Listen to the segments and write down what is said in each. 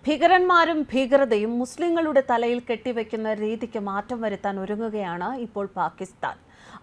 ഭീകരന്മാരും ഭീകരതയും മുസ്ലിങ്ങളുടെ തലയിൽ കെട്ടിവെക്കുന്ന രീതിക്ക് മാറ്റം വരുത്താൻ ഒരുങ്ങുകയാണ് ഇപ്പോൾ പാകിസ്ഥാൻ.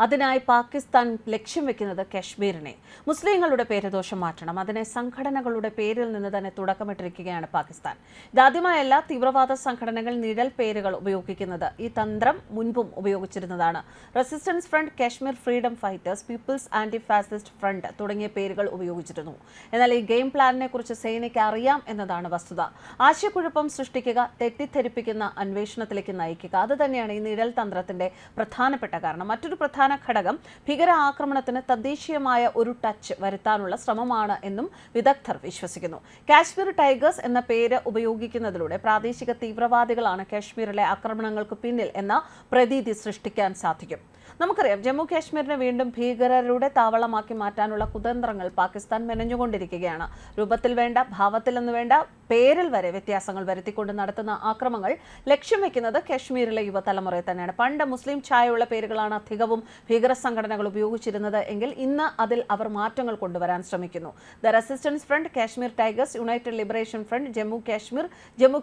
അതിനായി പാകിസ്ഥാൻ ലക്ഷ്യം വെക്കുന്നത് കശ്മീരിനെ. മുസ്ലിങ്ങളുടെ പേരുദോഷം മാറ്റണം. അതിനെ സംഘടനകളുടെ പേരിൽ നിന്ന് തന്നെ തുടക്കമിട്ടിരിക്കുകയാണ് പാകിസ്ഥാൻ. ഇതാദ്യമായല്ല തീവ്രവാദ സംഘടനകൾ നിഴൽ പേരുകൾ ഉപയോഗിക്കുന്നത്. ഈ തന്ത്രം മുൻപും ഉപയോഗിച്ചിരുന്നതാണ്. Resistance front, Kashmir freedom fighters, people's anti fascist front തുടങ്ങിയ പേരുകൾ ഉപയോഗിച്ചിരുന്നു. എന്നാൽ ഈ ഗെയിം പ്ലാനിനെ കുറിച്ച് സേനയ്ക്ക് അറിയാം എന്നതാണ് വസ്തുത. ആശയക്കുഴപ്പം സൃഷ്ടിക്കുക, തെറ്റിദ്ധരിപ്പിക്കുന്ന അന്വേഷണത്തിലേക്ക് നയിക്കുക, അത് തന്നെയാണ് ഈ നിഴൽ തന്ത്രത്തിന്റെ പ്രധാനപ്പെട്ട കാരണം. മറ്റൊരു പ്രധാന ഘടകം ഭീകര ആക്രമണത്തിന് തദ്ദേശീയമായ ഒരു ടച്ച് വരുത്താനുള്ള ശ്രമമാണ് എന്നും വിദഗ്ധർ വിശ്വസിക്കുന്നു. കാശ്മീർ ടൈഗേഴ്സ് എന്ന പേര് ഉപയോഗിക്കുന്നതിലൂടെ പ്രാദേശിക തീവ്രവാദികളാണ് കാശ്മീരിലെ ആക്രമണങ്ങൾക്ക് പിന്നിൽ എന്ന പ്രതീതി സൃഷ്ടിക്കാൻ സാധിക്കും. നമുക്കറിയാം, ജമ്മു കാശ്മീരിനെ വീണ്ടും ഭീകരരുടെ താവളമാക്കി മാറ്റാനുള്ള കുതന്ത്രങ്ങൾ പാകിസ്ഥാൻ മെനഞ്ഞുകൊണ്ടിരിക്കുകയാണ്. രൂപത്തിൽ വേണ്ട, ഭാവത്തിൽ എന്ന് വേണ്ട, പേരിൽ വരെ വ്യത്യാസങ്ങൾ വരുത്തിക്കൊണ്ട് നടത്തുന്ന ആക്രമണങ്ങൾ ലക്ഷ്യം വെക്കുന്നത് കാശ്മീരിലെ യുവതലമുറയെ തന്നെയാണ്. പണ്ട് മുസ്ലിം ഛായയുള്ള പേരുകളാണ് അധികവും ഭീകര സംഘടനകൾ ഉപയോഗിച്ചിരുന്നത് എങ്കിൽ ഇന്ന് അതിൽ അവർ മാറ്റങ്ങൾ കൊണ്ടുവരാൻ ശ്രമിക്കുന്നു. The resistance front, Kashmir tigers, united liberation front, Jammu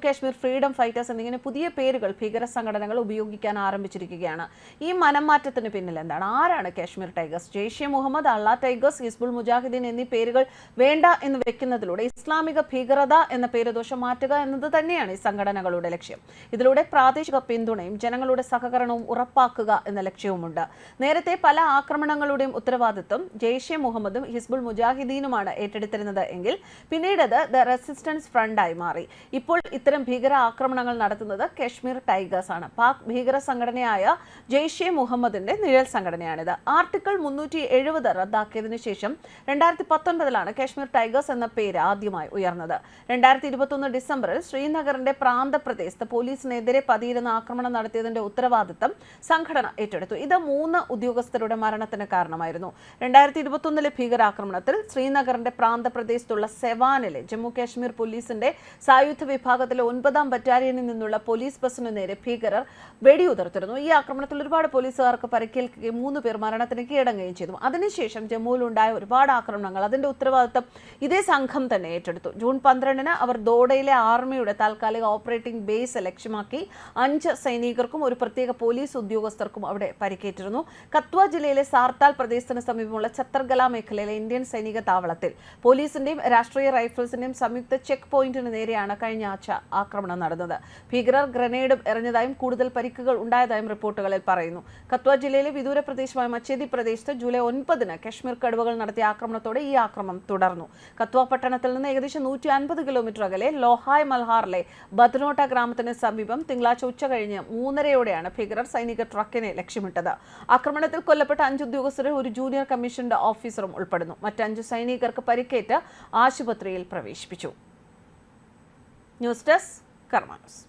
Kashmir freedom fighters എന്നിങ്ങനെ പുതിയ പേരുകൾ ഭീകര സംഘടനകൾ ഉപയോഗിക്കാൻ ആരംഭിച്ചിരിക്കുകയാണ്. ഈ മനംമാറ്റത്തിന് പിന്നിൽ എന്താണ്? ആരാണ് കാശ്മീർ ടൈഗേഴ്സ്? ജെയ്ഷെ മുഹമ്മദ്, അള്ളാ ടൈഗേഴ്സ്, ഹിസ്ബുൾ മുജാഹിദ്ദീൻ എന്നീ പേരുകൾ വേണ്ട എന്ന് വെക്കുന്നതിലൂടെ ഇസ്ലാമിക ഭീകരത എന്ന പേരുദോഷം മാറ്റുക എന്നത് തന്നെയാണ് ഈ സംഘടനകളുടെ ലക്ഷ്യം. ഇതിലൂടെ പ്രാദേശിക പിന്തുണയും ജനങ്ങളുടെ സഹകരണവും ഉറപ്പാക്കുക എന്ന ലക്ഷ്യവുമുണ്ട്. നേരത്തെ പല ആക്രമണങ്ങളുടെയും ഉത്തരവാദിത്വം ജെയ്ഷെ മുഹമ്മദും ഹിസ്ബുൾ മുജാഹിദ്ദീനുമാണ് ഏറ്റെടുത്തിരുന്നത് എങ്കിൽ പിന്നീട് അത് ദ റെസിസ്റ്റൻസ് ഫ്രണ്ടായി മാറി. ഇപ്പോൾ ഇത്തരം ഭീകര ആക്രമണങ്ങൾ നടത്തുന്നത് കാശ്മീർ ടൈഗേഴ്സ് ആണ്. പാക് ഭീകര സംഘടനയായ ജെയ്ഷെ മുഹമ്മദിന്റെ നിഴൽ സംഘടനയാണിത്. ആർട്ടിക്കിൾ 370 റദ്ദാക്കിയതിനു ശേഷം 2019 കാശ്മീർ ടൈഗേഴ്സ് എന്ന പേര് ആദ്യമായി ഉയർന്നത്. 2021 ഡിസംബറിൽ ശ്രീനഗറിന്റെ പ്രാന്തപ്രദേശത്ത് പോലീസിനെതിരെ പതിയിരുന്ന ആക്രമണം നടത്തിയതിന്റെ ഉത്തരവാദിത്തം സംഘടന ഏറ്റെടുത്തു. ഇത് 3 ഉദ്യോഗസ്ഥരുടെ മരണത്തിന് കാരണമായിരുന്നു. 2021 ഭീകരാക്രമണത്തിൽ ശ്രീനഗറിന്റെ പ്രാന്തപ്രദേശത്തുള്ള സെവാനിലെ ജമ്മു കാശ്മീർ പോലീസിന്റെ സായുധ വിഭാഗത്തിലെ 9ാം ബറ്റാലിയനിൽ നിന്നുള്ള പോലീസ് ബസിനു നേരെ ഭീകരർ വെടിയുതിർത്തിരുന്നു. ഈ ആക്രമണത്തിൽ ഒരുപാട് പോലീസുകാർക്ക് പരിക്കേൽക്കുകയും 3 പേർ മരണത്തിന് കീഴടങ്ങുകയും ചെയ്തു. അതിനുശേഷം ജമ്മുവിലുണ്ടായ ഒരുപാട് ആക്രമണങ്ങൾ അതിന്റെ ഉത്തരവാദിത്തം ഇതേ സംഘം തന്നെ ഏറ്റെടുത്തു. ജൂൺ 12 അവർ ദോഡയിലെ ആർമിയുടെ താൽക്കാലിക ഓപ്പറേറ്റിംഗ് ബേസ് ലക്ഷ്യമാക്കി 5 സൈനികർക്കും ഒരു പ്രത്യേക പോലീസ് ഉദ്യോഗസ്ഥർക്കും അവിടെ പരിക്കേറ്റിരുന്നു. കത്വ ജില്ലയിലെ സാർത്താൽ പ്രദേശത്തിന് സമീപമുള്ള ഛത്തർഗല മേഖലയിലെ ഇന്ത്യൻ സൈനിക താവളത്തിൽ പോലീസിന്റെയും രാഷ്ട്രീയ റൈഫിൾസിന്റെയും സംയുക്ത ചെക്ക് പോയിന്റിന് നേരെയാണ് കഴിഞ്ഞ ആഴ്ച ആക്രമണം നടന്നത്. ഭീകരർ ഗ്രനേഡും എറിഞ്ഞതായും കൂടുതൽ പരിക്കുകൾ ഉണ്ടായതായും റിപ്പോർട്ടുകളിൽ പറയുന്നു. കത്വ ജില്ലയിലെ വിദൂര പ്രദേശമായ മച്ചേദി പ്രദേശത്ത് ജൂലൈ 9 കാശ്മീർ കടുവകൾ നടത്തിയ ആക്രമണത്തോടെ ഈ ആക്രമണം തുടർന്നു. കത്വ പട്ടണത്തിൽ നിന്ന് ഏകദേശം 150 കിലോമീറ്റർ അകലെ ലോഹായ് മൽഹാറിലെ ബദ്നോട്ട ഗ്രാമത്തിന് സമീപം തിങ്കളാഴ്ച ഉച്ചകഴിഞ്ഞ് 3:30 ഭീകരർ സൈനിക ട്രക്കിനെ ലക്ഷ്യമിട്ടത്. ആക്രമണത്തിൽ കൊല്ലപ്പെട്ട 5 ഉദ്യോഗസ്ഥരും ഒരു ജൂനിയർ കമ്മീഷൻഡ് ഓഫീസറും ഉൾപ്പെടുന്നു. മറ്റ് 5 സൈനികർക്ക് പരിക്കേറ്റ് ആശുപത്രിയിൽ പ്രവേശിപ്പിച്ചു. ന്യൂസ് ഡെസ്ക് കർമ്മ ന്യൂസ്.